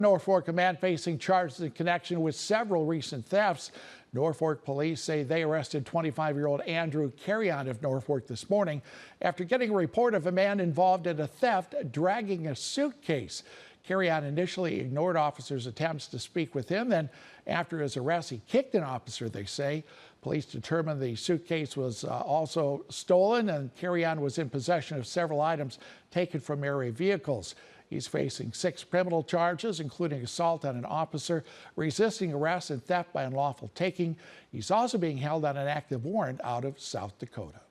Norfolk, a man facing charges in connection with several recent thefts. Norfolk police say they arrested 25-year-old Andrew Carrion of Norfolk this morning after getting a report of a man involved in a theft dragging a suitcase. Carrion initially ignored officers' attempts to speak with him. Then, after his arrest, he kicked an officer, they say. Police determined the suitcase was also stolen, and Carrion was in possession of several items taken from area vehicles. He's facing 6 criminal charges, including assault on an officer, resisting arrest, and theft by unlawful taking. He's also being held on an active warrant out of South Dakota.